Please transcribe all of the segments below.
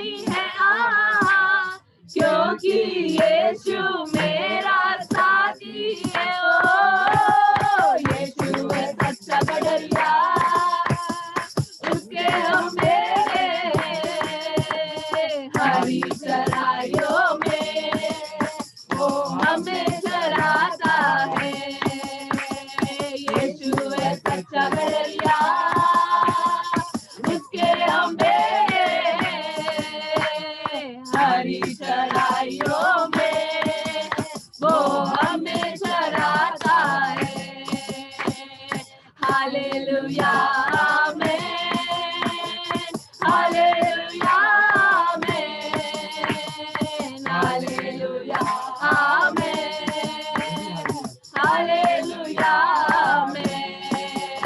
नहीं है क्योंकि यीशु मेरा साथी है। ओ यीशु है सच्चा गडरिया, उसके हम मेरे हरी चराइयों में वो हमें चराता है। यीशु है सच्चा गडरिया, उसके हम हरी चराइयों में वो हमें चराता है। Hallelujah amen, hallelujah amen, hallelujah amen, hallelujah amen,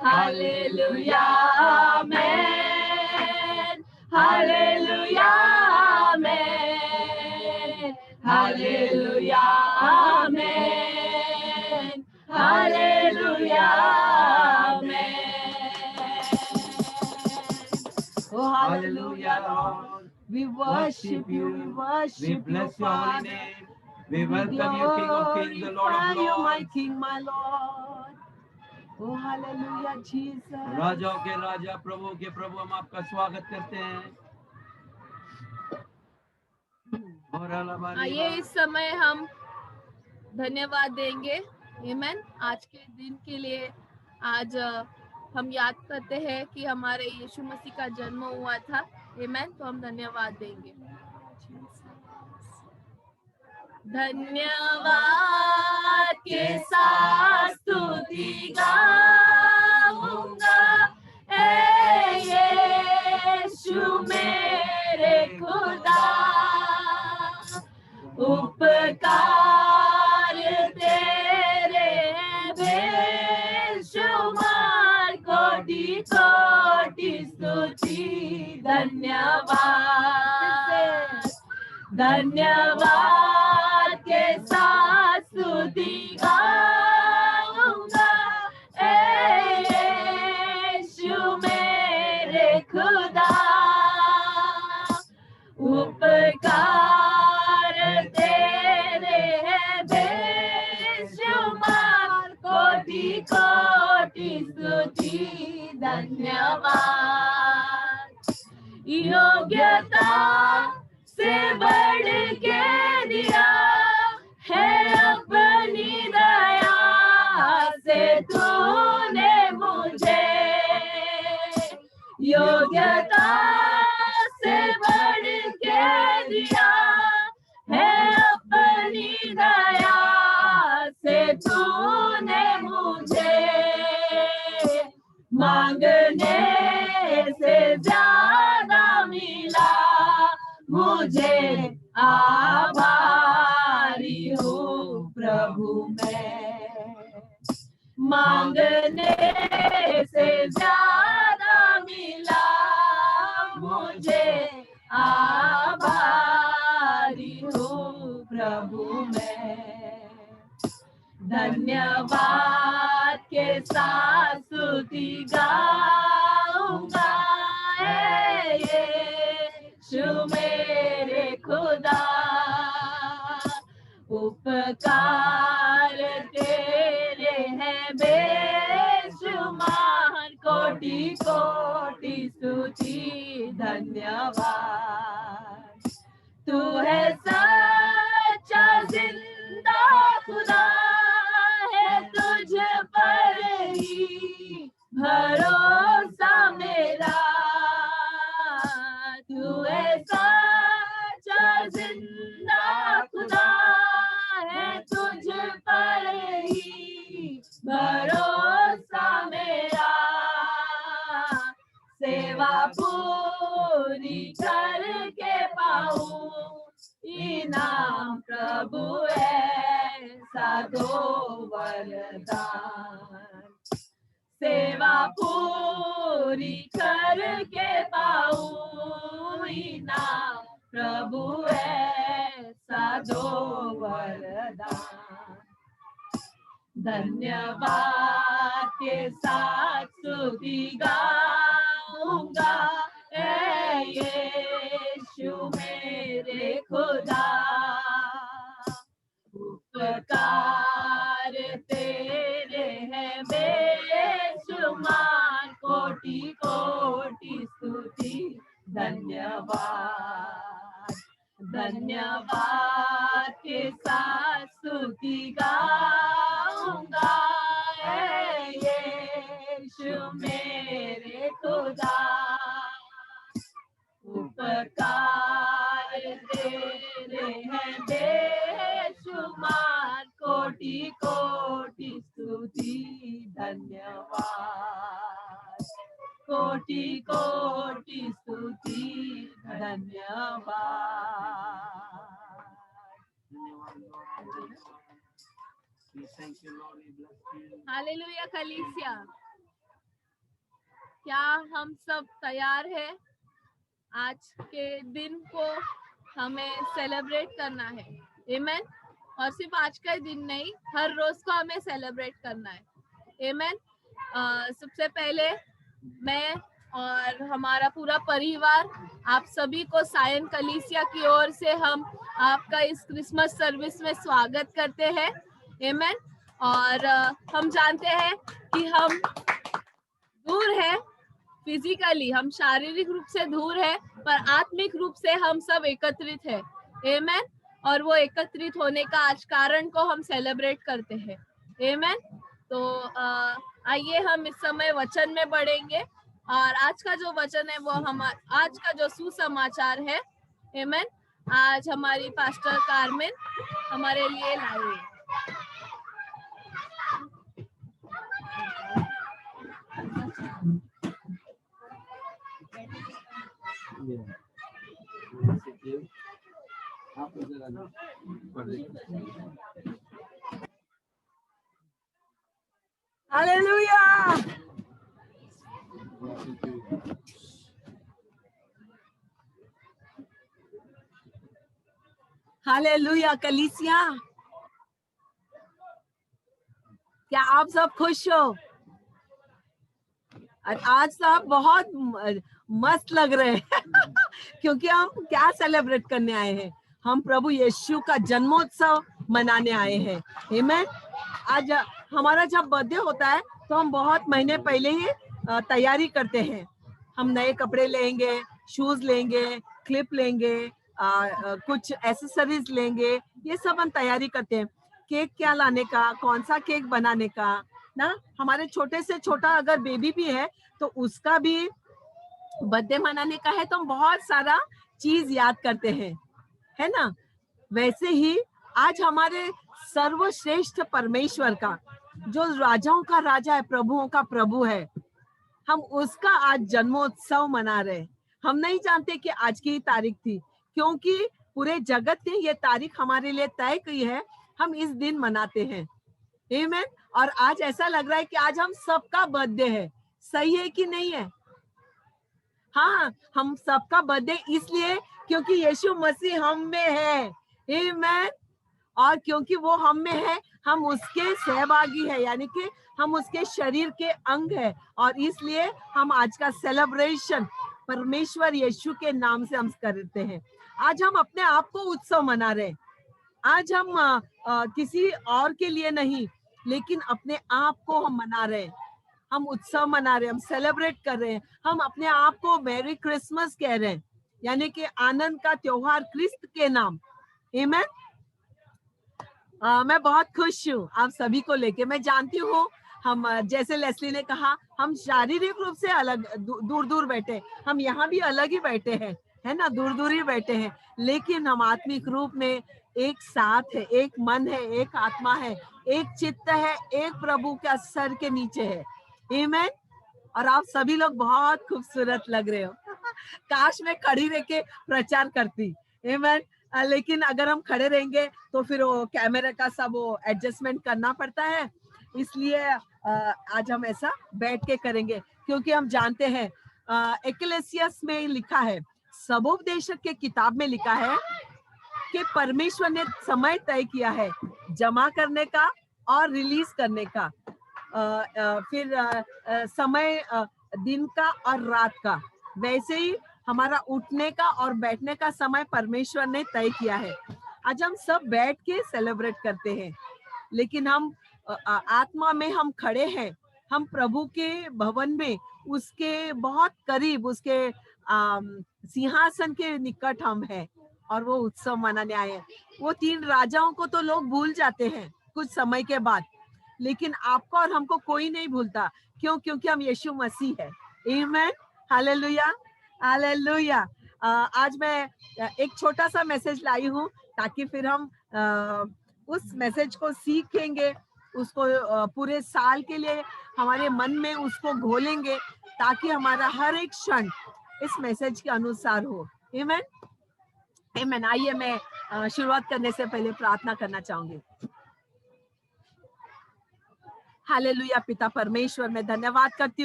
hallelujah amen, hallelujah amen, hallelujah amen, hallelujah amen. Oh hallelujah Lord, we worship you, we worship you, bless your holy Father. name. We welcome you, King of Kings, the Lord of You, my Lords. King, my Lord. Oh hallelujah Jesus. राजाओं के राजा, प्रभु के प्रभु, हम आपका स्वागत करते हैं। आइए इस समय हम धन्यवाद देंगे। आमेन। आज के दिन के लिए आज हम याद करते हैं कि हमारे यीशु मसीह का जन्म हुआ था। आमेन। तो हम धन्यवाद देंगे। धन्यवाद के साथ स्तुति गाऊंगा, ऐ यीशु मेरे खुदा। उपकार तेरे बेशुमार, कोटि कोटि स्तुति धन्यवाद। धन्यवाद के साथ स्तुति गाऊंगा, ऐ यीशु मेरे खुदा। उपकार तेरे बेशुमार, कोटि कोटि स्तुति धन्यवाद। योग्यता से बढ़ के दिया है अपनी दया से तूने मुझे। योग्यता से बढ़ के दिया है अपनी दया से तूने मुझे। मांगने से ज्यादा मिला मुझे, आभारी हूँ प्रभु मैं। मांगने से ज्यादा मिला मुझे, आभारी हूँ प्रभु मैं। धन्यवाद के साथ स्तुति गाऊंगा, ऐ यीशु मेरे खुदा। उपकार तेरे हैं बेशुमार, कोटि कोटि स्तुति धन्यवाद। तू है सच्चा जिंदा खुदा, है तुझ पर ही भरोसा मेरा। तू है सच्चा जिंदा खुदा, है तुझ पर ही भरोसा मेरा। सेवा पूरी करके पाऊं इनाम प्रभु ऐसा दो वरदान। सेवा पूरी करके पाऊं इनाम प्रभु ऐसा दो वरदान। धन्यवाद के साथ स्तुति गाऊंगा, ऐ धन्यवाद, धन्यवाद के साथ स्तुति गाऊंगा, यीशु मेरे खुदा, उपकार तेरे हैं बेशुमार, कोटि कोटि स्तुति धन्यवाद, कोटि कोटि स्तुति धन्यवाद। हालेलुया कलीसिया, क्या हम सब तैयार हैं? आज के दिन को हमें सेलिब्रेट करना है, आमेन। और सिर्फ आज का दिन नहीं, हर रोज को हमें सेलिब्रेट करना है, आमेन। सबसे पहले मैं और हमारा पूरा परिवार आप सभी को सायन कलीसिया की ओर से हम आपका इस क्रिसमस सर्विस में स्वागत करते हैं, आमेन। और हम जानते हैं कि हम दूर है, फिजिकली हम शारीरिक रूप से दूर है, पर आत्मिक रूप से हम सब एकत्रित है, आमेन। और वो एकत्रित होने का आज कारण को हम सेलिब्रेट करते हैं, आमेन। तो आइए हम इस समय वचन में बढ़ेंगे, और आज का जो वचन है वो आज का जो सुसमाचार है, आमेन, आज हमारी पास्टर कार्मेन हमारे लिए लाई है। हालेलुया, हालेलुया कलीसिया, क्या आप सब खुश हो? और आज सब बहुत मस्त लग रहे हैं क्योंकि हम क्या सेलिब्रेट करने आए हैं? हम प्रभु यीशु का जन्मोत्सव मनाने आए हैं, आमेन। आज हमारा जब बर्थडे होता है तो हम बहुत महीने पहले ही तैयारी करते हैं। हम नए कपड़े लेंगे, शूज लेंगे, क्लिप लेंगे, कुछ एसेसरीज लेंगे, ये सब हम तैयारी करते हैं। केक क्या लाने का, कौन सा केक बनाने का ना। हमारे छोटे से छोटा अगर बेबी भी है तो उसका भी बर्थडे मनाने का है, तो हम बहुत सारा चीज याद करते हैं, है ना। वैसे ही आज हमारे सर्वश्रेष्ठ परमेश्वर का, जो राजाओं का राजा है, प्रभुओं का प्रभु है, हम उसका आज जन्मोत्सव मना रहे। हम नहीं जानते कि आज की तारीख थी, क्योंकि पूरे जगत ने ये तारीख हमारे लिए तय की है, हम इस दिन मनाते हैं, आमेन। और आज ऐसा लग रहा है कि आज हम सबका बर्थडे है, सही है कि नहीं है? हाँ, हम सबका बर्थडे इसलिए क्योंकि यीशु मसीह हम में है, आमेन। और क्योंकि वो हम में है, हम उसके सहभागी है, यानी कि हम उसके शरीर के अंग है, और इसलिए हम आज का सेलिब्रेशन परमेश्वर यीशु के नाम से हम करते हैं। आज हम अपने आप को उत्सव मना रहे हैं। आज हम किसी और के लिए नहीं, लेकिन अपने आप को हम मना रहे हैं। हम उत्सव मना रहे हैं, हम सेलिब्रेट कर रहे हैं। हम अपने आप को मैरी क्रिसमस कह रहे हैं, यानी कि आनंद का त्योहार क्रिस्त के नाम, आमेन। मैं बहुत खुश हूँ आप सभी को लेके। मैं जानती हूँ हम, जैसे लेस्ली ने कहा, हम शारीरिक रूप से अलग दूर दूर बैठे, हम यहाँ भी अलग ही बैठे हैं, है ना, दूर दूर ही बैठे हैं, लेकिन हम आत्मिक रूप में एक साथ है, एक मन है, एक आत्मा है, एक चित्त है, एक प्रभु का सर के नीचे है, आमेन। और आप सभी लोग बहुत खूबसूरत लग रहे हो काश मैं खड़ी रह के प्रचार करती, आमेन। लेकिन अगर हम खड़े रहेंगे तो फिर वो कैमरे का सब वो एडजस्टमेंट करना पड़ता है, इसलिए आज हम ऐसा बैठ के करेंगे, क्योंकि हम जानते हैं एक्लेसियस में लिखा है, सबोपदेशक के किताब में लिखा है कि परमेश्वर ने समय तय किया है जमा करने का और रिलीज करने का, फिर समय दिन का और रात का। वैसे ही हमारा उठने का और बैठने का समय परमेश्वर ने तय किया है। आज हम सब बैठ के सेलिब्रेट करते हैं, लेकिन हम आत्मा में हम खड़े हैं, हम प्रभु के भवन में, उसके बहुत करीब, उसके सिंहासन के निकट हम हैं और वो उत्सव मनाने आए हैं। वो 3 राजाओं को तो लोग भूल जाते हैं कुछ समय के बाद, लेकिन आपको और हमको कोई नहीं भूलता। क्यों? क्योंकि हम यीशु मसीह है। आमेन, हालेलुया, हालेलुया। आज मैं एक छोटा सा मैसेज लाई हूँ ताकि फिर हम उस मैसेज को सीखेंगे, उसको पूरे साल के लिए हमारे मन में उसको घोलेंगे ताकि हमारा हर एक क्षण इस मैसेज के अनुसार हो। आमेन, आमेन। आइए मैं शुरुआत करने से पहले प्रार्थना करना चाहूंगी। हालेलुया। पिता परमेश्वर, मैं धन्यवाद करती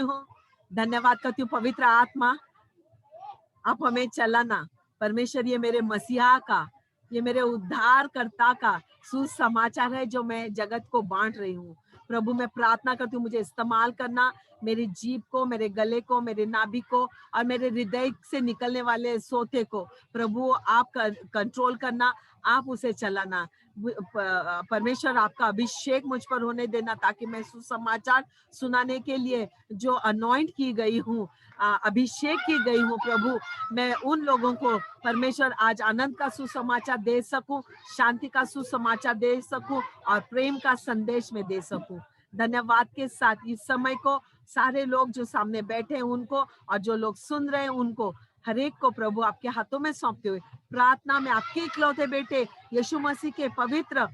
हूँ पवित्र आत्मा, आप हमें चलाना। परमेश्वर, ये मेरे मसीहा का, ये मेरे उद्धारकर्ता का सुसमाचार है जो मैं जगत को बांट रही हूँ। प्रभु, मैं प्रार्थना करती हूँ मुझे इस्तेमाल करना, मेरी जीभ को, मेरे गले को, मेरे नाभि को और मेरे हृदय से निकलने वाले सोते को प्रभु आप कंट्रोल करना, आप उसे चलाना। परमेश्वर, आपका अभिषेक मुझ पर होने देना ताकि मैं सुसमाचार सुनाने के लिए जो अनॉइंट की गई हूँ, अभिषेक की गई हूँ प्रभु, मैं उन लोगों को परमेश्वर आज आनंद का सुसमाचार दे सकूं, शांति का सुसमाचार दे सकूं और प्रेम का संदेश में दे सकूं। धन्यवाद के साथ इस समय को सारे लोग जो सामने बैठे हैं उनको और जो लोग सुन रहे हैं उनको, हर एक को प्रभु आपके हाथों में सौंपते हुए प्रार्थना में आपके इकलौते बेटे यीशु मसीह के पवित्र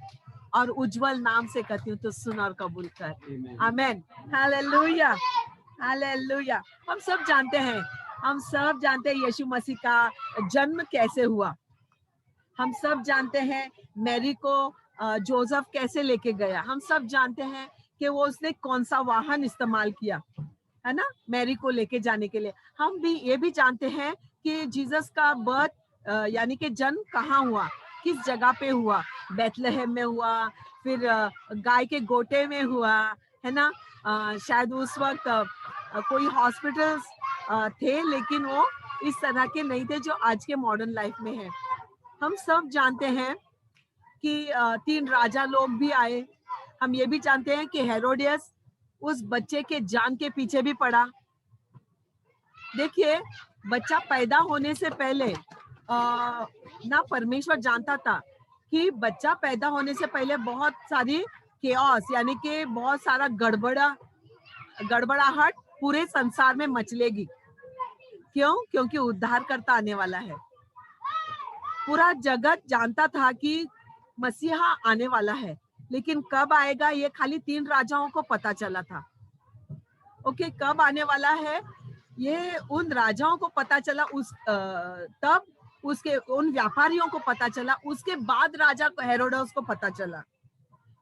और उज्जवल नाम से कहती हूँ, तो सुन और कबूल कर। आमेन, हालेलुया, हालेलुया। हम सब जानते हैं यीशु मसीह का जन्म कैसे हुआ। हम सब जानते हैं मैरी को जोसेफ कैसे लेके गया। हम सब जानते हैं कि वो उसने कौन सा वाहन इस्तेमाल किया, है ना, मैरी को लेके जाने के लिए। हम भी ये भी जानते हैं कि जीसस का बर्थ यानी कि जन्म कहाँ हुआ, किस जगह पे हुआ। बेथलेहम में हुआ, फिर गाय के गोटे में हुआ, है ना। शायद उस वक्त कोई हॉस्पिटल्स थे, लेकिन वो इस तरह के नहीं थे जो आज के मॉडर्न लाइफ में है। हम सब जानते हैं कि 3 राजा लोग भी आए। हम ये भी जानते हैं कि हेरोडियस उस बच्चे के जान के पीछे भी पड़ा। देखिए, बच्चा पैदा होने से पहले ना परमेश्वर जानता था कि बच्चा पैदा होने से पहले बहुत सारी केओस यानी कि बहुत सारा गड़बड़ाहट पूरे संसार में मचलेगी। क्यों? क्योंकि उद्धारकर्ता आने वाला है। पूरा जगत जानता था कि मसीहा आने वाला है, लेकिन कब आएगा ये खाली 3 राजाओं को पता चला था। ओके, कब आने वाला है ये उन राजाओं को पता चला, तब उसके उन व्यापारियों को पता चला, उसके बाद राजा हेरोदेस को पता चला।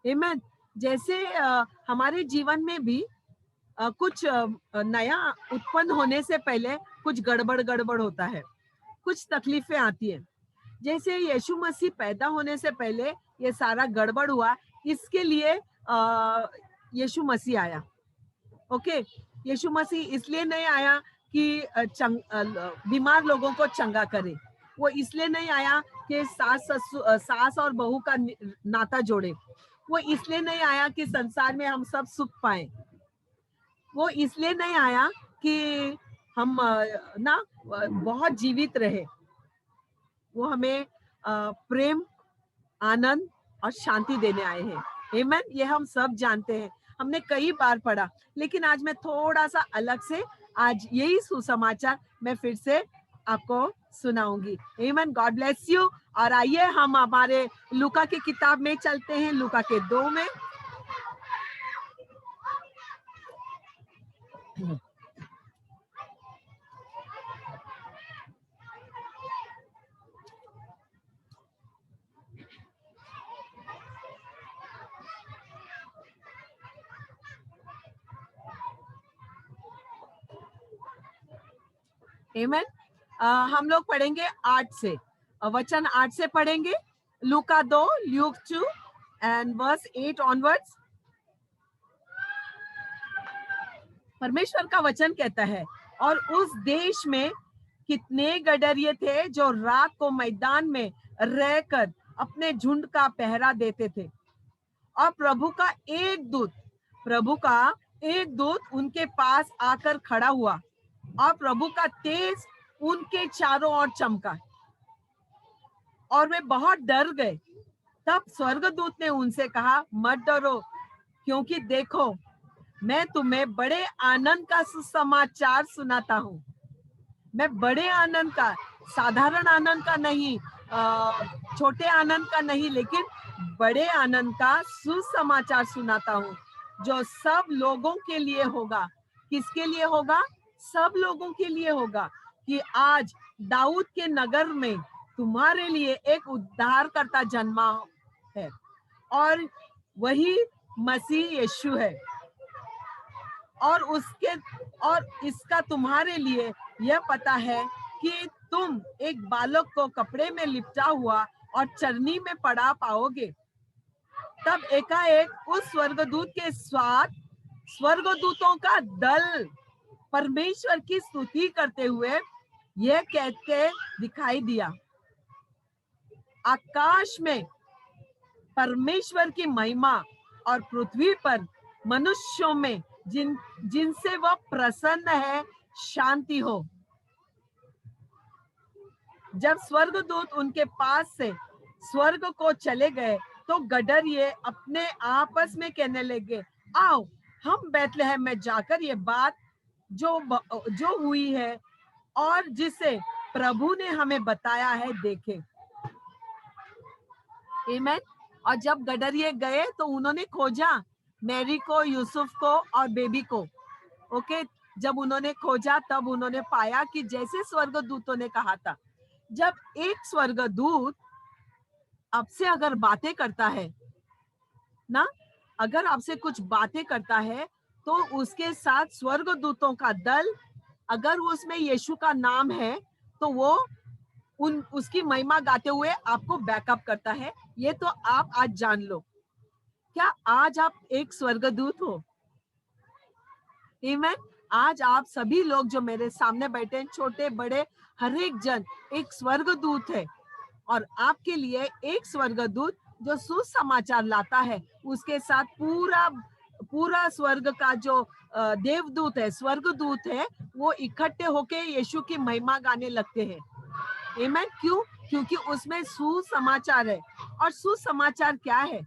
आमेन। जैसे हमारे जीवन में भी कुछ नया उत्पन्न होने से पहले कुछ गड़बड़ होता है, कुछ तकलीफें आती है। जैसे यीशु मसीह पैदा होने से पहले ये सारा गड़बड़ हुआ, इसके लिए यीशु मसीह आया। ओके, यीशु मसीह इसलिए नहीं आया कि बीमार लोगों को चंगा करे। वो इसलिए नहीं आया कि सास और बहू का नाता जोड़े। वो इसलिए नहीं आया कि संसार में हम सब सुख पाए। वो इसलिए नहीं आया कि हम ना बहुत जीवित रहे। वो हमें प्रेम, आनंद और शांति देने आए हैं। आमेन। ये हम सब जानते हैं, हमने कई बार पढ़ा, लेकिन आज मैं थोड़ा सा अलग से आज यही सुसमाचार मैं फिर से आपको सुनाऊंगी। आमेन। God bless you. और आइए हम हमारे लूका की किताब में चलते हैं, लूका के 2 में। आमेन। हम लोग पढ़ेंगे 8 से, वचन 8 से पढ़ेंगे। लूका 2, ल्यूक 2 एंड वर्स 8 ऑनवर्ड्स। परमेश्वर का वचन कहता है, और उस देश में कितने गडरिये थे जो रात को मैदान में रहकर अपने झुंड का पहरा देते थे। और प्रभु का एक दूत उनके पास आकर खड़ा हुआ, और प्रभु का तेज उनके चारों ओर चमका और वे बहुत डर गए। तब स्वर्गदूत ने उनसे कहा, मत डरो, क्योंकि देखो मैं तुम्हें बड़े आनंद का सुसमाचार सुनाता हूँ। मैं बड़े आनंद का, साधारण आनंद का नहीं, छोटे आनंद का नहीं, लेकिन बड़े आनंद का सुसमाचार सुनाता हूँ, जो सब लोगों के लिए होगा। किसके लिए होगा? सब लोगों के लिए होगा, कि आज दाऊद के नगर में तुम्हारे लिए एक उद्धारकर्ता जन्मा है, और वही मसीह यीशु है। और इसका तुम्हारे लिए यह पता है कि तुम एक बालक को कपड़े में लिपटा हुआ और चरनी में पड़ा पाओगे। तब एकाएक उस स्वर्गदूत के साथ स्वर्गदूतों का दल परमेश्वर की स्तुति करते हुए यह कहते दिखाई दिया, आकाश में परमेश्वर की महिमा और पृथ्वी पर मनुष्यों में जिनसे वह प्रसन्न है शांति हो। जब स्वर्गदूत उनके पास से स्वर्ग को चले गए तो गडरिये अपने आपस में कहने लगे, आओ हम बैतलहम में जाकर ये बात जो हुई है और जिसे प्रभु ने हमें बताया है देखें। आमीन। और जब गडरिये गए तो उन्होंने खोजा मैरी को, यूसुफ को और बेबी को। ओके, जब उन्होंने खोजा तब उन्होंने पाया कि जैसे स्वर्गदूतों ने कहा था। जब एक स्वर्गदूत आपसे अगर बातें करता है ना, अगर आपसे कुछ बातें करता है तो उसके साथ स्वर्गदूतों का दल, अगर उसमें यीशु का नाम है तो वो उसकी महिमा गाते हुए आपको बैकअप करता है। ये तो आप आज जान लो। क्या आज आप एक स्वर्गदूत हो? आमीन। आज आप सभी लोग जो मेरे सामने बैठे हैं, छोटे बड़े हर एक जन एक स्वर्गदूत है, और आपके लिए एक स्वर्गदूत जो सुसमाचार लाता है, उसके साथ पूरा स्वर्ग का जो देवदूत है, स्वर्गदूत है, वो इकट्ठे होके यीशु की महिमा गाने लगते हैं। आमीन। क्यों? क्योंकि उसमें सुसमाचार है। और सुसमाचार क्या है?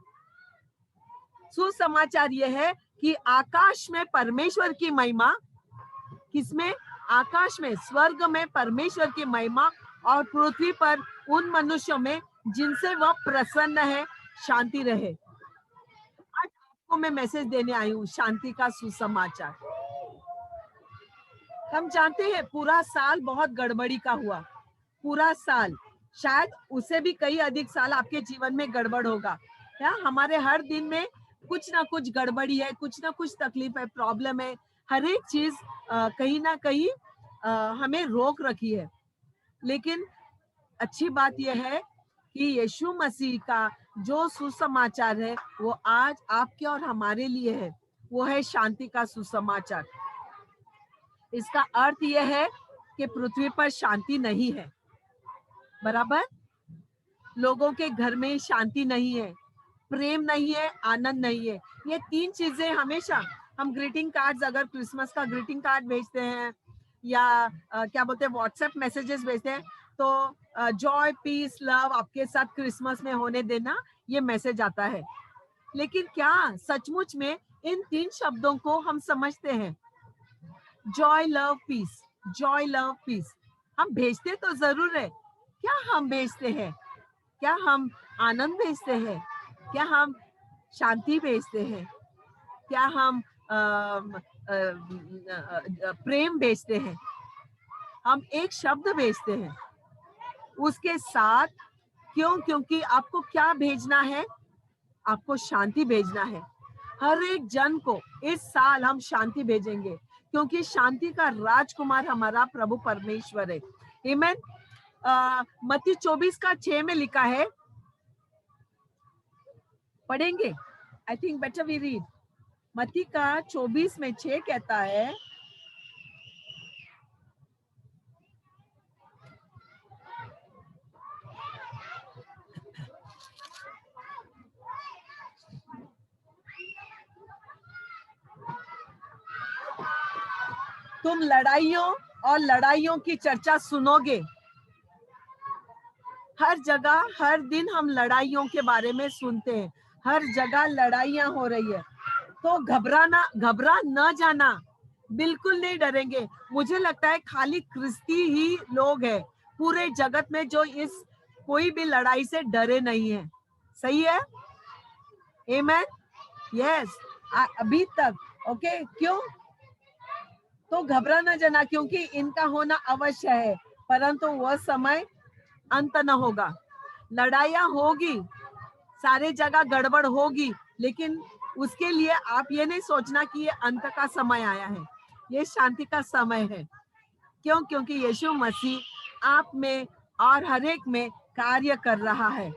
सुसमाचार यह है कि आकाश में परमेश्वर की महिमा, किसमें? आकाश में, स्वर्ग में परमेश्वर की महिमा, और पृथ्वी पर उन मनुष्यों में जिनसे वह प्रसन्न है शांति रहे। आज आपको मैं मैसेज देने आई हूँ, शांति का सुसमाचार। हम जानते हैं पूरा साल बहुत गड़बड़ी का हुआ, पूरा साल, शायद उससे भी कई अधिक साल आपके जीवन में गड़बड़ होगा। क्या? हमारे हर दिन में कुछ ना कुछ गड़बड़ी है, कुछ ना कुछ तकलीफ है, प्रॉब्लम है, हर एक चीज कहीं ना कहीं हमें रोक रखी है। लेकिन अच्छी बात यह है कि यीशु मसीह का जो सुसमाचार है वो आज आपके और हमारे लिए है, वो है शांति का सुसमाचार। इसका अर्थ यह है कि पृथ्वी पर शांति नहीं है, बराबर? लोगों के घर में शांति नहीं है, प्रेम नहीं है, आनंद नहीं है। ये तीन चीजें हमेशा, हम ग्रीटिंग कार्ड्स, अगर क्रिसमस का ग्रीटिंग कार्ड भेजते हैं या क्या बोलते हैं, व्हाट्सएप मैसेजेस भेजते हैं, तो जॉय, पीस, लव आपके साथ क्रिसमस में होने देना, ये मैसेज आता है। लेकिन क्या सचमुच में इन तीन शब्दों को हम समझते हैं? Joy, love, peace, joy, love, peace हम भेजते तो जरूर है। क्या हम भेजते हैं? क्या हम आनंद भेजते हैं? क्या हम शांति भेजते हैं? क्या हम प्रेम भेजते हैं? हम एक शब्द भेजते हैं उसके साथ। क्यों? क्योंकि आपको क्या भेजना है? आपको शांति भेजना है। हर एक जन को इस साल हम शांति भेजेंगे, क्योंकि शांति का राजकुमार हमारा प्रभु परमेश्वर है। आमीन। मत्ती 24:6 में लिखा है, पढ़ेंगे? I think better we read. मत्ती का 24:6 कहता है, तुम लड़ाइयों और लड़ाइयों की चर्चा सुनोगे। हर जगह हर दिन हम लड़ाइयों के बारे में सुनते हैं, हर जगह लड़ाइयां हो रही है। तो घबरा न जाना, बिल्कुल नहीं डरेंगे। मुझे लगता है खाली क्रिस्ती ही लोग हैं पूरे जगत में जो इस कोई भी लड़ाई से डरे नहीं है। सही है? आमेन। यस, अभी तक। ओके, क्यों? तो घबरा न जाना, क्योंकि इनका होना अवश्य है, परंतु वह समय अंत न होगा। लड़ाइयां होगी, सारे जगह गड़बड़ होगी, लेकिन उसके लिए आप ये नहीं सोचना कि ये अंत का समय आया है, ये शांति का समय है। क्यों? क्योंकि यीशु मसीह आप में और हर एक में कार्य कर रहा है।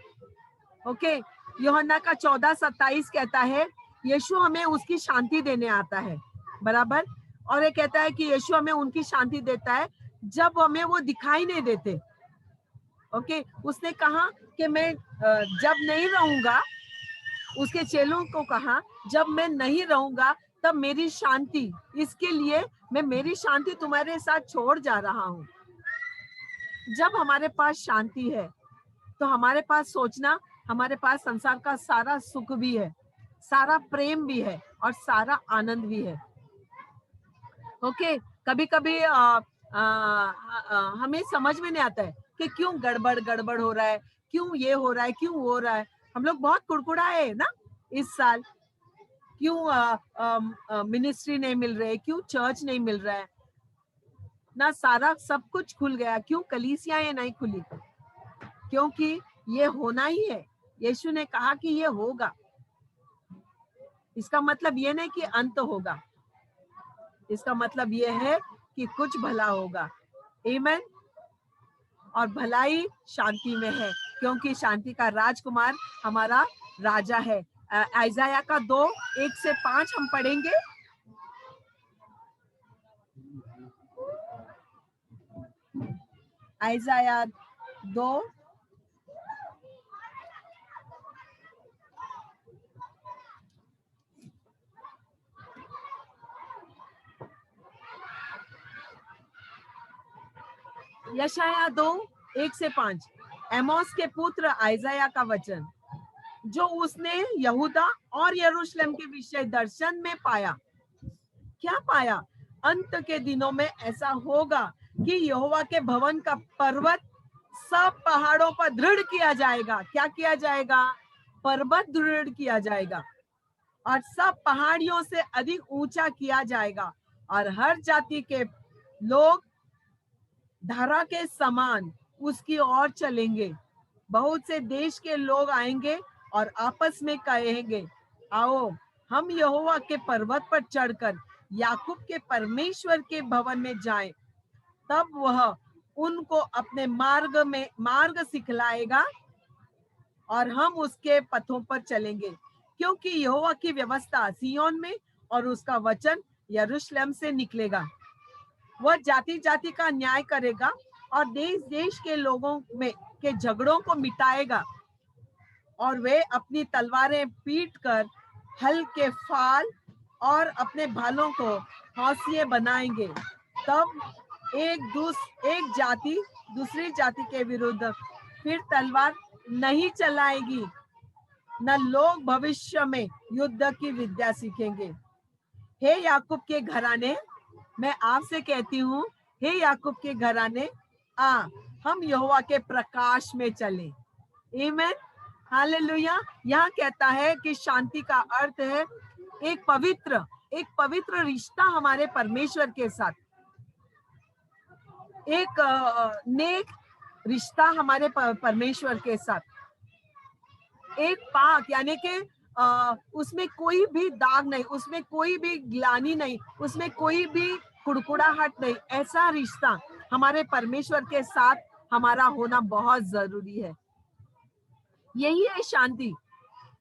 ओके, यूहन्ना का 14:27 कहता है यीशु हमें उसकी शांति देने आता है, बराबर। और ये कहता है कि यीशु हमें उनकी शांति देता है जब हमें वो दिखाई नहीं देते। ओके, उसने कहा कि मैं जब नहीं रहूंगा, उसके चेलों को कहा जब मैं नहीं रहूंगा तब मेरी शांति, इसके लिए मैं मेरी शांति तुम्हारे साथ छोड़ जा रहा हूं। जब हमारे पास शांति है तो हमारे पास सोचना, हमारे पास संसार का सारा सुख भी है, सारा प्रेम भी है और सारा आनंद भी है। ओके, कभी कभी हमें समझ में नहीं आता है कि क्यों गड़बड़ हो रहा है, क्यों ये हो रहा है, क्यों वो हो रहा है। हम लोग बहुत कुड़कुड़ाए है ना इस साल, क्यों मिनिस्ट्री नहीं मिल रहे, क्यों चर्च नहीं मिल रहा है ना, सारा सब कुछ खुल गया, क्यों कलीसियाएं नहीं खुली? क्योंकि ये होना ही है। यीशु ने कहा कि ये होगा। इसका मतलब ये नहीं कि अंत होगा, इसका मतलब ये है कि कुछ भला होगा। आमीन। और भलाई शांति में है, क्योंकि शांति का राजकुमार हमारा राजा है। आइजाया का 2:1-5 हम पढ़ेंगे। आइजाया 2 यशाया 2:1-5 एमोस के पुत्र आइजाया का वचन, जो उसने यहूदा और यरूशलेम के विषय दर्शन में पाया। क्या पाया? अंत के दिनों में ऐसा होगा कि यहोवा के भवन का पर्वत सब पहाड़ों पर दृढ़ किया जाएगा। क्या किया जाएगा? पर्वत दृढ़ किया जाएगा और सब पहाड़ियों से अधिक ऊंचा किया जाएगा, और हर जाति के लोग धारा के समान उसकी ओर चलेंगे। बहुत से देश के लोग आएंगे और आपस में कहेंगे, आओ हम यहोवा के पर्वत पर चढ़कर याकूब के परमेश्वर के भवन में जाएं। तब वह उनको अपने मार्ग सिखलाएगा और हम उसके पथों पर चलेंगे। क्योंकि यहोवा की व्यवस्था सिय्योन में और उसका वचन यरूशलेम से निकलेगा। वह जाति जाति का न्याय करेगा और देश देश के लोगों में के झगड़ों को मिटाएगा, और वे अपनी तलवारें पीट कर हल के फाल और अपने भालों को हौसिये बनाएंगे। तब एक जाति दूसरी जाति के विरुद्ध फिर तलवार नहीं चलाएगी, न लोग भविष्य में युद्ध की विद्या सीखेंगे। हे याकूब के घराने, मैं आपसे कहती हूँ, हे याकूब के घराने, हम यहोवा के प्रकाश में चले। आमीन, हालेलुया। यहाँ कहता है कि शांति का अर्थ है एक पवित्र रिश्ता हमारे परमेश्वर के साथ, एक नेक रिश्ता हमारे परमेश्वर के साथ, एक पाक, यानी कि उसमें कोई भी दाग नहीं, उसमें कोई भी ग्लानि नहीं, उसमें कोई भी कुड़कुड़ाहट नहीं। ऐसा रिश्ता हमारे परमेश्वर के साथ हमारा होना बहुत जरूरी है। यही है शांति।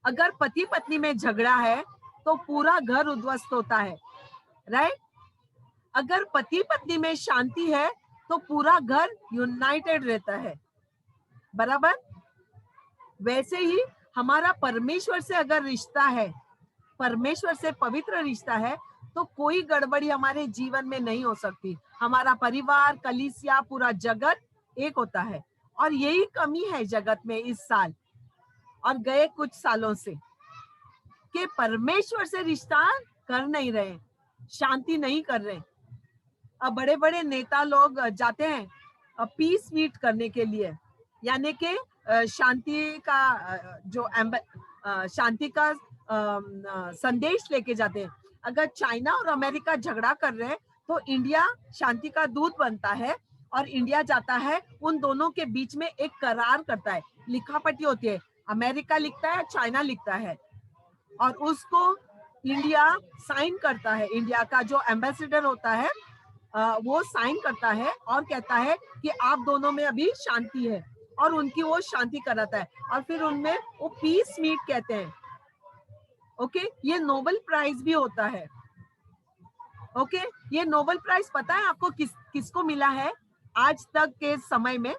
अगर पति पत्नी में झगड़ा है तो पूरा घर उद्ध्वस्त होता है, राइट? अगर पति पत्नी में शांति है तो पूरा घर यूनाइटेड रहता है, बराबर। वैसे ही हमारा परमेश्वर से अगर रिश्ता है, परमेश्वर से पवित्र रिश्ता है, तो कोई गड़बड़ी हमारे जीवन में नहीं हो सकती। हमारा परिवार, कलीसिया, पूरा जगत एक होता है। और यही कमी है जगत में इस साल और गए कुछ सालों से, कि परमेश्वर से रिश्ता कर नहीं रहे, शांति नहीं कर रहे। अब बड़े बड़े नेता लोग जाते हैं पीस मीट करने के लिए, यानी कि शांति का शांति का संदेश लेके जाते हैं। अगर चाइना और अमेरिका झगड़ा कर रहे हैं तो इंडिया शांति का दूत बनता है और इंडिया जाता है, उन दोनों के बीच में एक करार करता है, लिखापटी होती है, अमेरिका लिखता है, चाइना लिखता है, और उसको इंडिया साइन करता है। इंडिया का जो एम्बेसडर होता है वो साइन करता है और कहता है कि आप दोनों में अभी शांति है, और उनकी वो शांति कराता है, और फिर उनमें वो पीस मीट कहते हैं। ओके, ये नोबेल प्राइज भी होता है। ओके, ये नोबेल प्राइज पता है आपको किसको मिला है? आज तक के समय में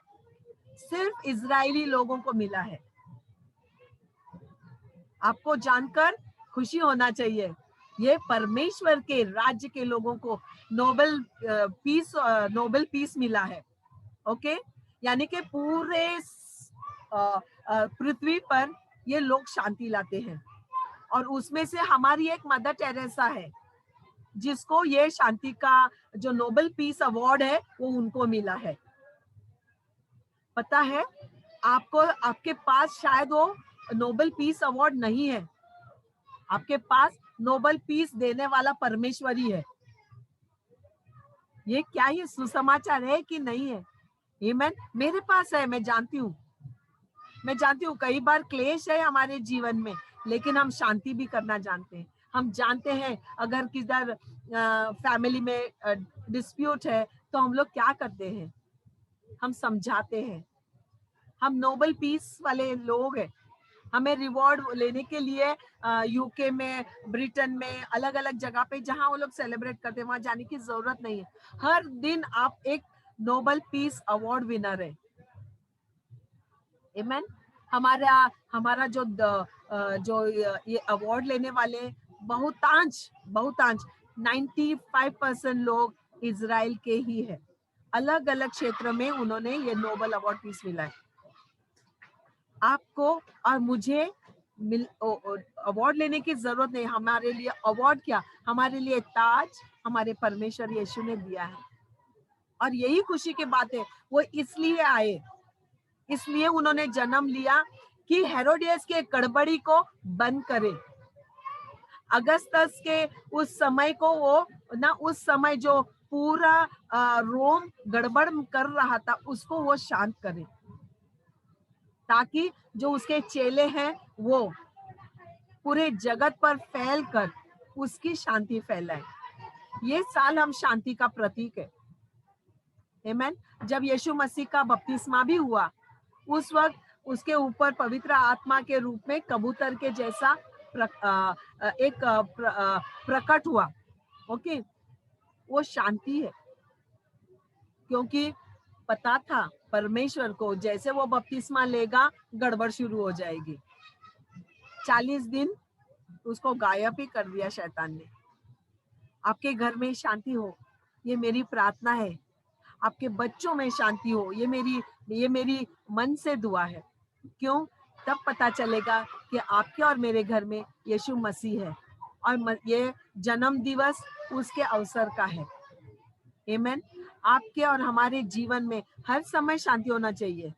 सिर्फ इजरायली लोगों को मिला है। आपको जानकर खुशी होना चाहिए, ये परमेश्वर के राज्य के लोगों को नोबेल पीस मिला है। ओके, यानी कि पूरे पृथ्वी पर ये लोग शांति लाते हैं, और उसमें से हमारी एक मदर टेरेसा है जिसको ये शांति का जो नोबेल पीस अवार्ड है वो उनको मिला है। पता है आपको? आपके पास शायद वो नोबेल पीस अवार्ड नहीं है, आपके पास नोबेल पीस देने वाला परमेश्वर ही है। ये क्या ही सुसमाचार है कि नहीं है? आमीन। मेरे पास है, मैं जानती हूँ कई बार क्लेश है हमारे जीवन में, लेकिन हम शांति भी करना जानते हैं। हम जानते हैं अगर किधर फैमिली में डिस्प्यूट है तो हम लोग क्या करते हैं, हम समझाते हैं। हम नोबेल पीस वाले लोग हैं। हमें रिवॉर्ड लेने के लिए यूके में, ब्रिटेन में, अलग अलग जगह पे जहां वो लोग सेलिब्रेट करते हैं वहां जाने की जरूरत नहीं है। हर दिन आप एक नोबेल पीस अवार्ड विनर है। आमीन। हमारा जो ये अवार्ड लेने वाले बहुतांश 95% लोग इजराइल के ही है। अलग अलग क्षेत्र में उन्होंने ये नोबेल अवार्ड पीस मिला है। आपको और मुझे अवार्ड लेने की जरूरत नहीं। हमारे लिए अवार्ड क्या, हमारे लिए ताज हमारे परमेश्वर यीशु ने दिया है। और यही खुशी की बात है, वो इसलिए आए, इसलिए उन्होंने जन्म लिया कि हेरोडियस के गड़बड़ी को बंद करे। अगस्तस के उस समय को उस समय जो पूरा रोम गड़बड़ कर रहा था उसको वो शांत करे, ताकि जो उसके चेले हैं वो पूरे जगत पर फैल कर उसकी शांति फैलाए। ये साल हम शांति का प्रतीक है। आमीन। जब यीशु मसीह का बपतिस्मा भी हुआ, उस वक्त उसके ऊपर पवित्र आत्मा के रूप में कबूतर के जैसा प्रकट हुआ। ओके, वो शांति है, क्योंकि पता था परमेश्वर को जैसे वो बपतिस्मा लेगा गड़बड़ शुरू हो जाएगी। 40 दिन उसको गायब ही कर दिया शैतान ने। आपके घर में शांति हो, ये मेरी प्रार्थना है। आपके बच्चों में शांति हो, ये मेरी मन से दुआ है। क्यों? तब पता चलेगा कि आपके और मेरे घर में यीशु मसीह है, और ये जन्म दिवस उसके अवसर का है। आमीन। आपके और हमारे जीवन में हर समय शांति होना चाहिए।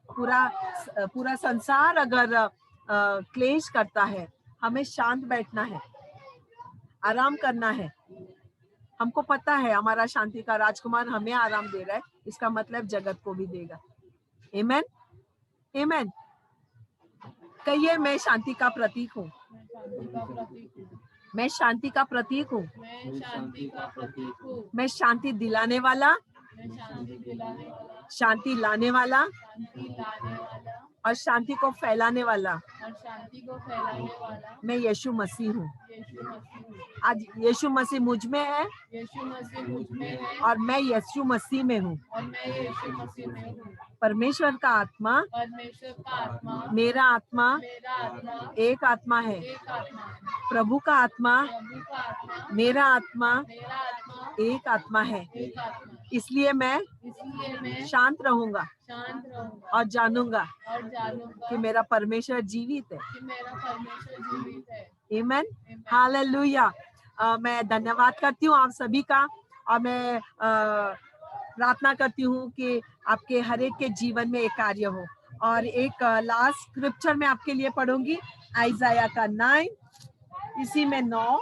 पूरा संसार अगर क्लेश करता है, हमें शांत बैठना है, आराम करना है। हमको पता है हमारा शांति का राजकुमार हमें आराम दे रहा है, इसका मतलब जगत को भी देगा। आमीन। आमीन। कहिए, मैं शांति का प्रतीक हूँ। मैं शांति का प्रतीक हूँ। मैं शांति दिलाने वाला, शांति लाने वाला और शांति को फैलाने वाला और शांति को फैलाने वाला मैं यीशु मसीह हूँ। यीशु मसीह हूँ। आज यीशु मसीह मुझ में है यीशु मसीह मुझ में है और मैं यीशु मसीह में हूँ। और मैं यीशु मसीह में हूँ। परमेश्वर का आत्मा परमेश्वर का आत्मा मेरा आत्मा मेरा आत्मा एक आत्मा है। एक आत्मा है। प्रभु का आत्मा प्रभु का आत्मा मेरा आत्मा मेरा आत्मा एक आत्मा है। एक आत्मा है। इसलिए मैं इसलिए मैं शांत रहूंगा शांत रहूंगा और जानूंगा और जानूंगा कि मेरा परमेश्वर जीवित है। कि मेरा परमेश्वर जीवित है। आमेन, Amen. हालेलुया। मैं धन्यवाद करती हूँ आप सभी का और मैं प्रार्थना करती हूँ कि आपके हर एक के जीवन में एक कार्य हो। और एक लास्ट स्क्रिप्चर मैं आपके लिए पढ़ूंगी, आइजाया का 9, इसी में 9।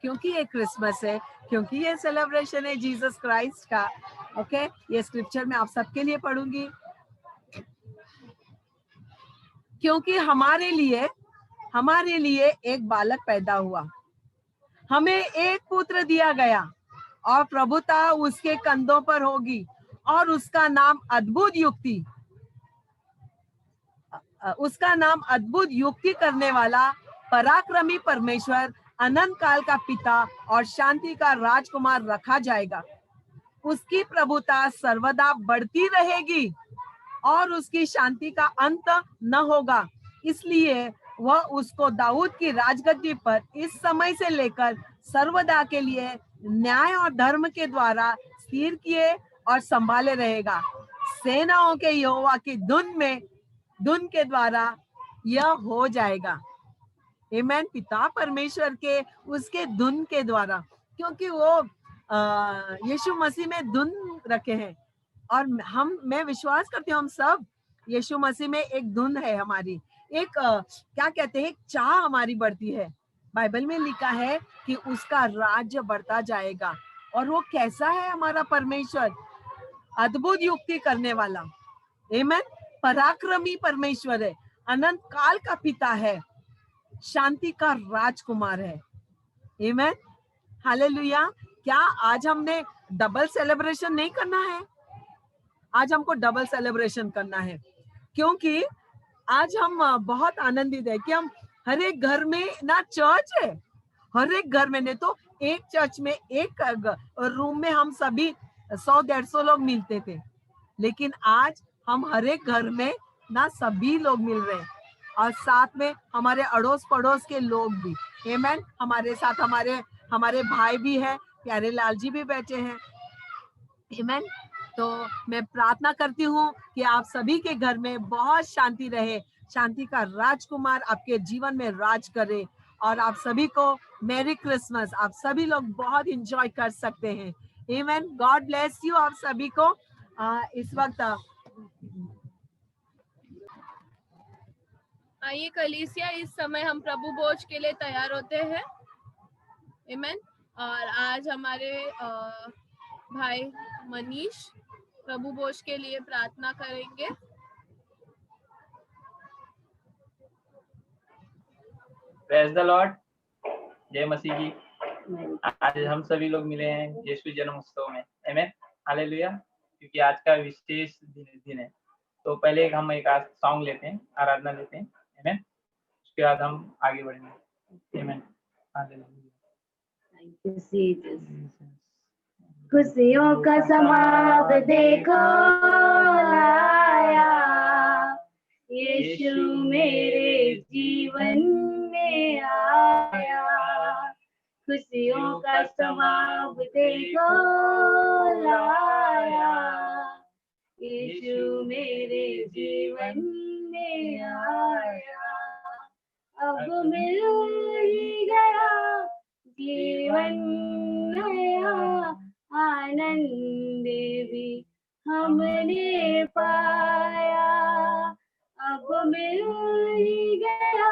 क्योंकि ये क्रिसमस है, क्योंकि ये सेलिब्रेशन है जीसस क्राइस्ट का। ओके, ये स्क्रिप्चर मैं आप सबके लिए पढ़ूंगी। क्योंकि हमारे लिए एक बालक पैदा हुआ, हमें एक पुत्र दिया गया और प्रभुता उसके कंधों पर होगी और उसका नाम अद्भुत युक्ति करने वाला, पराक्रमी परमेश्वर, अनंत काल का पिता और शांति का राजकुमार रखा जाएगा। उसकी प्रभुता सर्वदा बढ़ती रहेगी और उसकी शांति का अंत न होगा। इसलिए वह उसको दाऊद की राजगद्दी पर इस समय से लेकर सर्वदा के लिए न्याय और धर्म के द्वारा स्थिर किए और संभाले रहेगा। सेनाओं के यहोवा की धुन के द्वारा यह हो जाएगा। आमेन। पिता परमेश्वर के उसके धुन के द्वारा, क्योंकि वो यीशु मसीह में धुन रखे हैं और मैं विश्वास करती हूँ हम सब यीशु मसीह में एक धुन है हमारी, एक क्या कहते हैं, एक चाह हमारी बढ़ती है। बाइबल में लिखा है कि उसका राज्य बढ़ता जाएगा। और वो कैसा है हमारा परमेश्वर? अद्भुत युक्ति करने वाला, आमेन, पराक्रमी परमेश्वर है, अनंत काल का पिता है, शांति का राजकुमार है। आमेन, हालेलुया। क्या आज हमने डबल सेलिब्रेशन नहीं करना है? आज हमको डबल सेलिब्रेशन करना है, क्योंकि आज हम बहुत आनंदित है कि हम हर एक घर में ना चर्च है, हर एक घर में, नहीं तो एक चर्च में एक रूम में हम सभी 100-150 लोग मिलते थे, लेकिन आज हम हर एक घर में ना सभी लोग मिल रहे हैं और साथ में हमारे अड़ोस पड़ोस के लोग भी। आमेन। हमारे साथ हमारे भाई भी हैं, प्यारे लाल जी भी बैठे हैं। आमेन। तो मैं प्रार्थना करती हूँ कि आप सभी के घर में बहुत शांति रहे, शांति का राजकुमार आपके जीवन में राज करे और आप सभी को मैरी क्रिसमस। आप सभी लोग बहुत एंजॉय कर सकते हैं। आमेन। गॉड ब्लेस यू आप सभी को। इस वक्त आइए कलीसिया, इस समय हम प्रभु भोज के लिए तैयार होते हैं। आमेन। और आज हमारे भाई मनीष प्रभु भोज के लिए प्रार्थना करेंगे। प्रेज द लॉर्ड, जय मसीह की। आज हम सभी लोग मिले हैं यीशु जन्म उत्सव में। आमेन, हालेलुया। क्योंकि आज का विशेष दिन है, तो पहले हम एक सॉन्ग लेते हैं, आराधना लेते हैं। आमेन, उसके बाद हम आगे बढ़ेंगे। आमेन, हालेलुया। खुशियों का समाव देखो आया, यीशु मेरे जीवन में आया। खुशियों का समाव देखो लाया, यीशु मेरे जीवन में आया। अब मिल ही गया जीवन नया, आनंद भी हमने पाया। अब मिल ही गया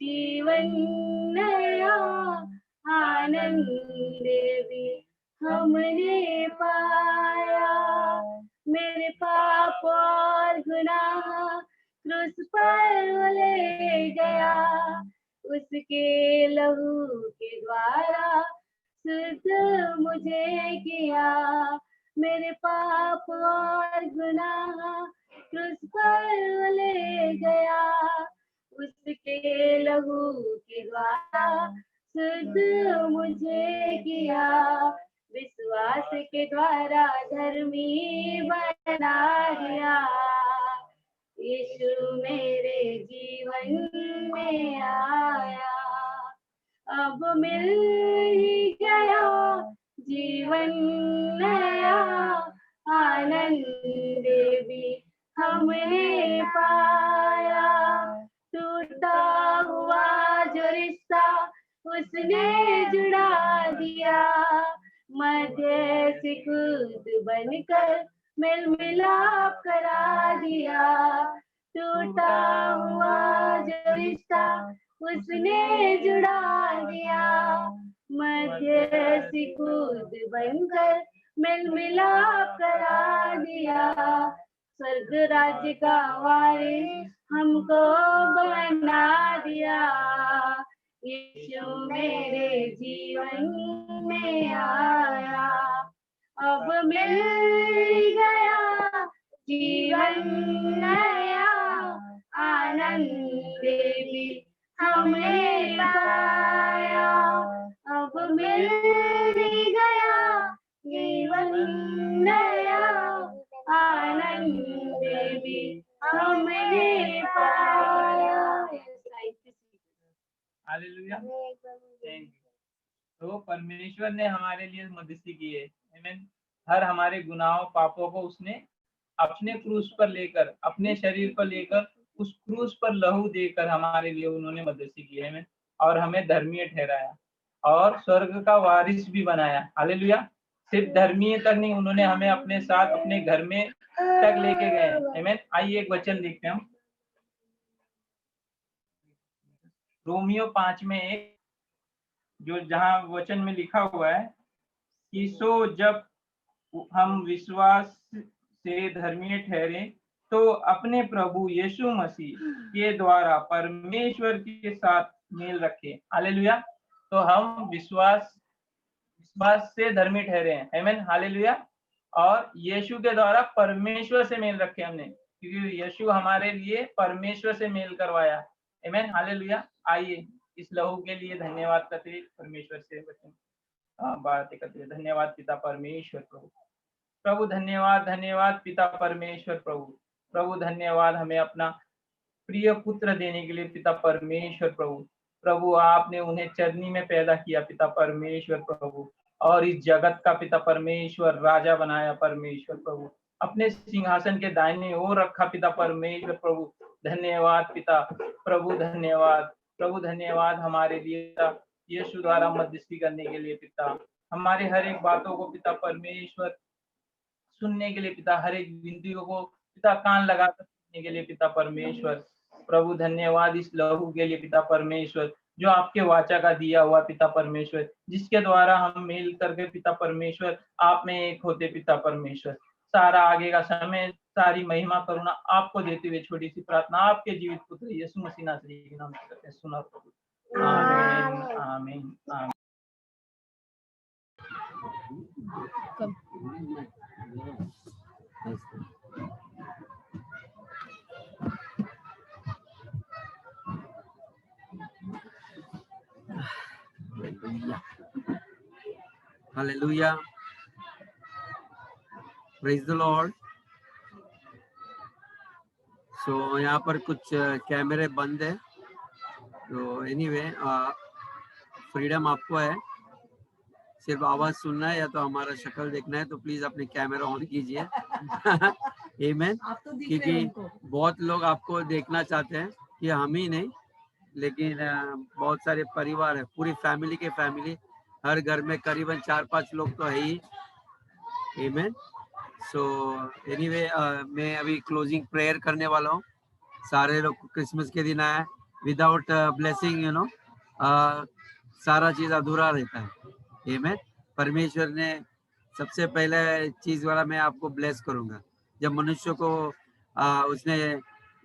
जीवन नया, आनंद भी हमने पाया। मेरे पाप और गुनाह क्रूस पर ले गया, उसके लहू के द्वारा शुद्ध मुझे किया। मेरे पाप और गुनाह क्रूस पर ले गया। उसके लहू के द्वारा शुद्ध मुझे किया। विश्वास के द्वारा धर्मी बना दिया। यीशु मेरे जीवन में आया। अब मिल ही गया जीवन नया। आनंद भी हमने पाया। टूटा हुआ जो रिश्ता उसने जुड़ा दिया। मध्यस्थी खुद बनकर मेल मिलाप करा दिया। टूटा हुआ जो रिश्ता उसने जुड़ा दिया। मध्यस्थी खुद बनकर मेल मिलाप करा दिया। स्वर्ग राज्य का वारिस हमको बना दिया। यीशु मेरे जीवन में आया। अब मिल गया जीवन नया। आनंद भी हमने पाया। अब मिल गया जीवन नया। आनंद भी हमने पाया। Hallelujah, thank you. तो परमेश्वर ने हमारे लिए मध्यस्थी की है, आमीन। हर हमारे गुनाहों पापों को उसने अपने क्रूस पर लेकर, अपने शरीर पर लेकर, उस क्रूस पर लहू देकर हमारे लिए उन्होंने मध्यस्थी की है, आमीन। और हमें धर्मीय ठहराया और स्वर्ग का वारिस भी बनाया। हालेलुया। सिर्फ धर्मीय तक नहीं, उन्होंने हमें अपने साथ अपने घर में तक लेके गए, आमीन। आइए एक वचन देखते हैं हम, रोमियो 5 में एक, जो जहां वचन में लिखा हुआ है कि सो जब हम विश्वास से धर्मीय ठहरे तो अपने प्रभु यीशु मसीह के द्वारा परमेश्वर के साथ मेल रखे। हालेलुया। तो हम विश्वास से धर्मी ठहरे हैं, आमीन। हालेलुया। और यीशु के द्वारा परमेश्वर से मेल रखे हमने, क्योंकि यीशु हमारे लिए परमेश्वर से मेल करवाया, आमीन। हालेलुया। आइए इस लहू के लिए धन्यवाद करते परमेश्वर से बातें करते। धन्यवाद पिता परमेश्वर प्रभु। प्रभु धन्यवाद, धन्यवाद पिता परमेश्वर प्रभु। प्रभु धन्यवाद हमें अपना प्रिय पुत्र देने के लिए पिता परमेश्वर प्रभु। प्रभु आपने उन्हें चरनी में पैदा किया पिता परमेश्वर प्रभु, और इस जगत का पिता परमेश्वर राजा बनाया परमेश्वर प्रभु। अपने सिंहासन के दाहिने ओर रखा पिता परमेश्वर प्रभु। धन्यवाद पिता प्रभु, धन्यवाद प्रभु, धन्यवाद हमारे लिए यीशु द्वारा मध्यस्थी करने के लिए पिता। हमारे हर एक बातों को पिता परमेश्वर सुनने के लिए पिता, हर एक विनतियों को पिता कान लगाकर सुनने के लिए पिता परमेश्वर प्रभु। धन्यवाद इस लहू के लिए पिता परमेश्वर, जो आपके वाचा का दिया हुआ पिता परमेश्वर, जिसके द्वारा हम मेल करके पिता परमेश्वर आप में एक होते पिता परमेश्वर। सारा आगे का समय, सारी महिमा करुणा आपको देते हुए छोटी सी प्रार्थना आपके जीवित पुत्र यीशु मसीह नासरी के नाम से करते हैं, सुना प्रभु। आमीन, आमीन, आमीन। Hallelujah. Praise the Lord. So यहाँ पर कुछ कैमरे बंद है, तो एनीवे फ्रीडम आपको है। सिर्फ आवाज सुनना है या तो हमारा शक्ल देखना है तो प्लीज अपने कैमरा ऑन कीजिए। आमीन। क्योंकि बहुत लोग आपको देखना चाहते हैं, कि हम ही नहीं लेकिन बहुत सारे परिवार है, पूरी फैमिली के फैमिली, हर घर में करीबन 4-5 लोग तो है ही। आमीन। सो एनीवे मैं अभी क्लोजिंग प्रेयर करने वाला हूँ। सारे लोग क्रिसमस के दिन आए, विदाउट ब्लेसिंग यू नो सारा चीज अधूरा रहता है। आमीन। परमेश्वर ने सबसे पहले चीज वाला मैं आपको ब्लेस करूंगा। जब मनुष्य को उसने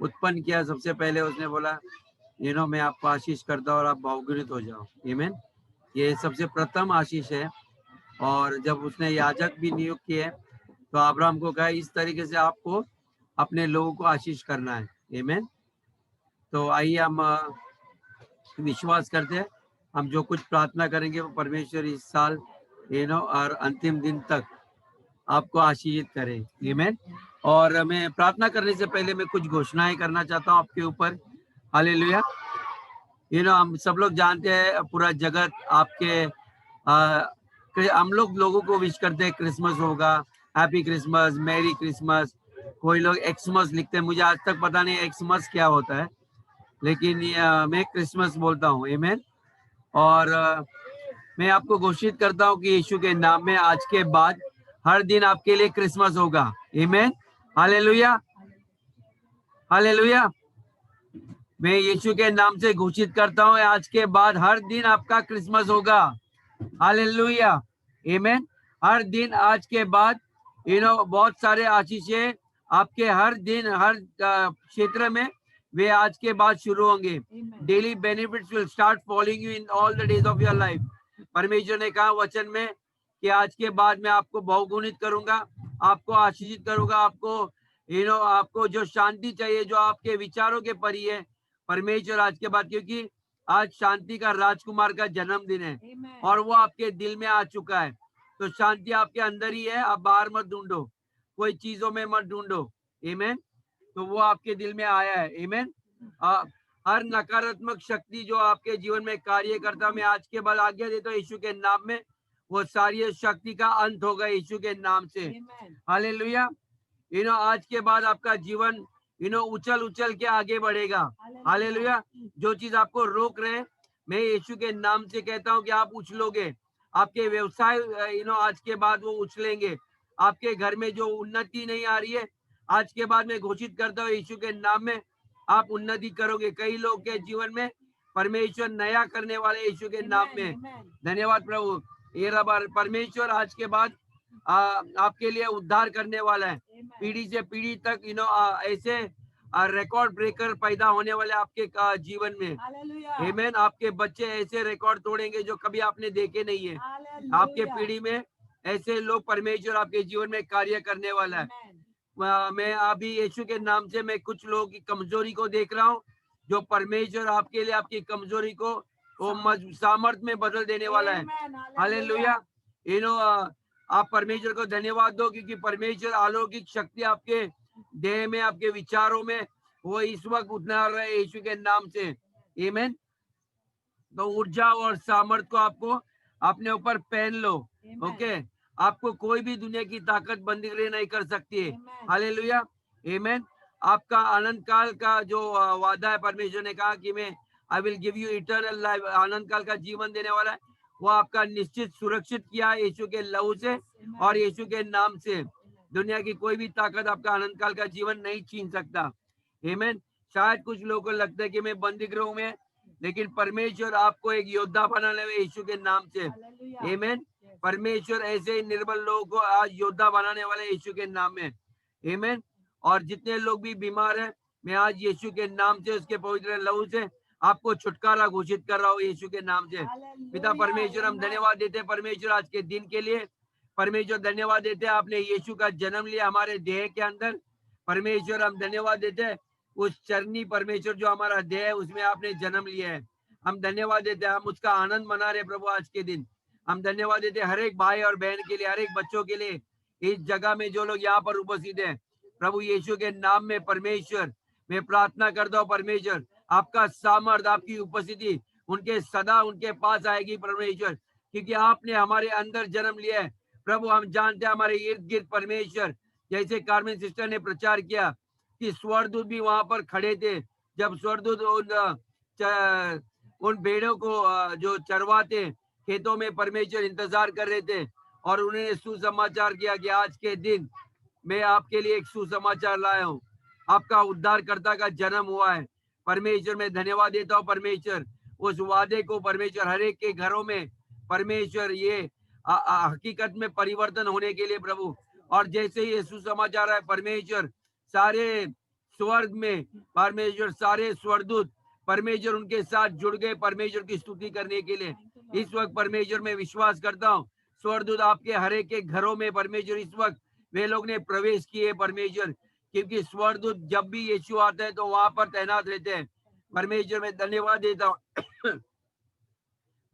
उत्पन्न किया, सबसे पहले उसने बोला मैं आपको आशीष करता हूँ और आप बहुगुणित हो जाओ। आमीन। ये सबसे प्रथम आशीष है। और जब उसने याजक भी नियुक्त किए तो अब्राहम को कहा इस तरीके से आपको अपने लोगों को आशीष करना है। आमीन। तो आइए हम विश्वास करते हैं, हम जो कुछ प्रार्थना करेंगे वो परमेश्वर इस साल और अंतिम दिन तक आपको आशीषित करे। आमीन। और मैं प्रार्थना करने से पहले मैं कुछ घोषणाएं करना चाहता हूँ आपके ऊपर। हालेलुया। हम सब लोग जानते हैं, पूरा जगत आपके हम लोगों को विश करते हैं क्रिसमस होगा, हैप्पी क्रिसमस, मैरी क्रिसमस। कोई लोग एक्समस लिखते हैं, मुझे आज तक पता नहीं एक्समस क्या होता है, लेकिन मैं क्रिसमस बोलता हूँ। आमीन। और मैं आपको घोषित करता हूँ कि यीशु के नाम में आज के बाद हर दिन आपके लिए क्रिसमस होगा। आमीन। Hallelujah, hallelujah. मैं यीशु के नाम से घोषित करता हूँ आज के बाद हर दिन आपका क्रिसमस होगा। हालेलुया, आमीन। हर दिन आज के बाद बहुत सारे आशीषें आपके हर दिन हर क्षेत्र में वे आज के बाद शुरू होंगे। Daily benefits will start following you in all the days of your life. परमेश्वर ने कहा वचन में कि आज के बाद मैं आपको बहुगुणित करूंगा, आपको आशीषित करूंगा, आपको आपको जो शांति चाहिए, जो आपके विचारों के परी है, परमेश्वर आज के बाद, क्योंकि आज शांति का राजकुमार का जन्मदिन है और वो आपके दिल में आ चुका है। तो शांति आपके अंदर ही है, आप बाहर मत ढूंढो, कोई चीजों में मत ढूंढो। आमीन। तो वो आपके दिल में आया है। आमीन। हर नकारात्मक शक्ति जो आपके जीवन में कार्य करता, मैं आज के बाद आज्ञा देता हूं यीशु के नाम में, वो सारी शक्ति का अंत होगा यीशु के नाम से। हालेलुया। आज के बाद आपका जीवन उछल उछल के आगे बढ़ेगा। हालेलुया। जो चीज आपको रोक रहे, मैं यीशु के नाम से कहता हूं कि आप उछलोगे। आपके व्यवसाय आज के बाद वो उछलेंगे। आपके घर में जो उन्नति नहीं आ रही है, आज के बाद मैं घोषित करता हूँ यीशु के नाम में आप उन्नति करोगे। कई लोग के जीवन में परमेश्वर नया करने वाले यीशु के नाम में। धन्यवाद प्रभु। ये परमेश्वर आज के बाद आपके लिए उद्धार करने वाला है। पीढ़ी से पीढ़ी तक ऐसे रिकॉर्ड ब्रेकर पैदा होने वाले आपके जीवन में। आमीन। आपके बच्चे ऐसे रिकॉर्ड तोड़ेंगे जो कभी आपने देखे नहीं है। आपके पीढ़ी में ऐसे लोग परमेश्वर आपके जीवन में कार्य करने वाला है। मैं अभी यीशु के नाम से मैं कुछ लोगों की कमजोरी को देख रहा हूँ, जो परमेश्वर आपके लिए आपकी कमजोरी को वो सामर्थ में बदल देने वाला है। हालेलुया। आप परमेश्वर को धन्यवाद दो, क्योंकि परमेश्वर अलौकिक शक्ति आपके देह में, आपके विचारों में वो इस वक्त उतार रहे हैं यीशु के नाम से। आमीन। तो ऊर्जा और सामर्थ को आपको अपने ऊपर पहन लो। ओके। आपको कोई भी दुनिया की ताकत बंदी नहीं कर सकती है। हालेलुया। आमीन। आपका अनंत काल का जो वादा है, परमेश्वर ने कहा कि मैं I will give you eternal life, अनंत काल का जीवन देने वाला है, वो आपका निश्चित सुरक्षित किया है यीशु के लहू से और यीशु के नाम से। दुनिया की कोई भी ताकत आपका अनंत काल का जीवन नहीं छीन सकता। आमीन। शायद कुछ लोगों को लगता है कि मैं बंदी गृह में, लेकिन परमेश्वर आपको एक योद्धा बनाने में यीशु के नाम से। आमीन। परमेश्वर ऐसे ही निर्बल लोगों को आज योद्धा बनाने वाले यीशु के नाम में। आमीन। और जितने लोग भी बीमार हैं, मैं आज यीशु के नाम से, उसके पवित्र लहू से आपको छुटकारा घोषित कर रहा हूँ यीशु के नाम से। पिता परमेश्वर, हम धन्यवाद देते हैं परमेश्वर आज के दिन के लिए। परमेश्वर धन्यवाद देते हैं, आपने यीशु का जन्म लिया हमारे देह के अंदर। परमेश्वर हम धन्यवाद देते हैं, उस चरनी परमेश्वर जो हमारा देह है उसमें आपने जन्म लिया है। हम धन्यवाद देते हैं, हम उसका आनंद मना रहे प्रभु आज के दिन। हम धन्यवाद देते हैं हर एक भाई और बहन के लिए, हर एक बच्चों के लिए, इस जगह में जो लोग यहाँ पर उपस्थित हैं। प्रभु यीशु के नाम में परमेश्वर मैं प्रार्थना करता हूँ, परमेश्वर आपका सामर्थ, आपकी उपस्थिति उनके सदा उनके पास आएगी परमेश्वर, क्योंकि आपने हमारे अंदर जन्म लिया है। प्रभु हम जानते हैं हमारे इर्द गिर्द परमेश्वर, जैसे कार्मेन सिस्टर ने प्रचार किया कि स्वर्गदूत भी वहां पर खड़े थे, जब स्वर्गदूत उन भेड़ों को जो चरवाते खेतों में परमेश्वर इंतजार कर रहे थे, और उन्होंने सुसमाचार किया कि आज के दिन मैं आपके लिए एक सुसमाचार लाया हूँ, आपका उद्धारकर्ता का जन्म हुआ है। परमेश्वर मैं धन्यवाद देता हूँ परमेश्वर, उस वादे को परमेश्वर हर एक के घरों में परमेश्वर ये हकीकत में परिवर्तन होने के लिए प्रभु। और जैसे ही सुसमाचार है परमेश्वर, सारे स्वर्ग में परमेश्वर सारे स्वर्गदूत परमेश्वर उनके साथ जुड़ गए परमेश्वर की स्तुति करने के लिए। इस वक्त परमेश्वर में विश्वास करता हूँ स्वर्गदूत आपके हर एक के घरों में परमेश्वर इस वक्त वे लोग ने प्रवेश किए परमेश्वर, क्योंकि स्वर्गदूत जब भी यीशु आता है तो वहां पर तैनात रहते हैं। परमेश्वर में धन्यवाद देता हूँ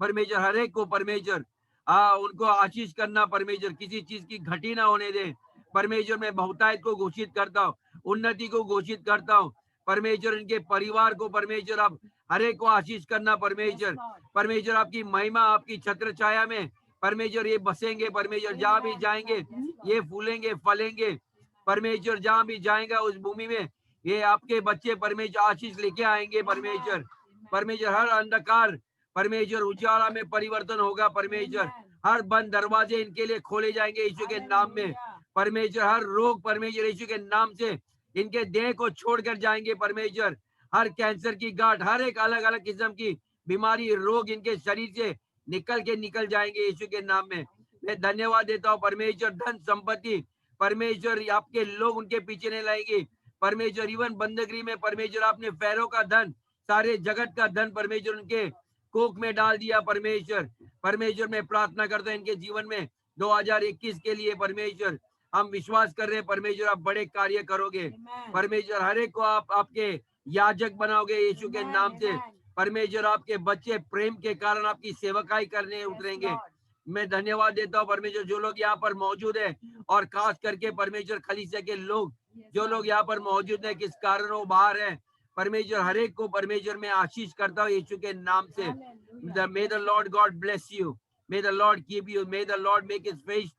परमेश्वर हर एक को परमेश्वर उनको आशीष करना परमेश्वर, किसी चीज की घटी ना होने दे परमेश्वर। मैं बहुतायत को घोषित करता हूँ, उन्नति को घोषित करता हूँ परमेश्वर। इनके परिवार को परमेश्वर आप हर एक को आशीष करना परमेश्वर। परमेश्वर आपकी महिमा आपकी छत्र छाया में परमेश्वर ये बसेंगे परमेश्वर, जहाँ भी जाएंगे ये फूलेंगे फलेंगे परमेश्वर। जहाँ भी जाएगा उस भूमि में ये आपके बच्चे परमेश्वर आशीष लेके आएंगे परमेश्वर। परमेश्वर हर अंधकार परमेश्वर उजाला में परिवर्तन होगा परमेश्वर। हर बंद दरवाजे इनके लिए खोले जाएंगे यीशु के नाम में परमेश्वर। हर रोग परमेश्वर यीशु के नाम से इनके देह को छोड़कर जाएंगे परमेश्वर। हर कैंसर की गांठ, हर एक अलग अलग किस्म की बीमारी रोग इनके शरीर से निकल जाएंगे यीशु के नाम में। मैं धन्यवाद देता हूँ परमेश्वर। धन संपत्ति परमेश्वर आपके लोग उनके पीछे नहीं लाएंगे परमेश्वर। इवन बंदगी में परमेश्वर आपने फैरो का धन, सारे जगत का धन परमेश्वर उनके कोख में डाल दिया परमेश्वर। परमेश्वर मैं प्रार्थना करता हूँ इनके जीवन में 2021 के लिए परमेश्वर हम विश्वास कर रहे हैं परमेश्वर आप बड़े कार्य करोगे परमेश्वर। हर एक को आप आपके याजक बनाओगे यीशु के नाम से परमेश्वर। आपके बच्चे प्रेम के कारण आपकी सेवकाई करने उतरेंगे। मैं धन्यवाद देता हूँ परमेश्वर जो लोग यहाँ पर मौजूद है और खास करके परमेश्वर खलीसिया के लोग जो लोग यहाँ पर मौजूद है किस कारण वो बाहर है परमेश्वर। हर एक को परमेश्वर में आशीष करता हूँ यीशु के नाम से। May the Lord God bless you. May the Lord keep you. May the Lord make his face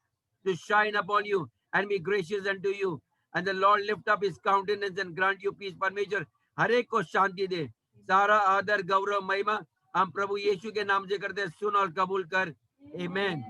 to shine upon you and be gracious unto you. And the Lord lift up his countenance and grant you peace. परमेश्वर हर एक को शांति दे। सारा आदर गौरव महिमा हम प्रभु यीशु के नाम से करते हैं, सुन और कबूल कर। आमेन।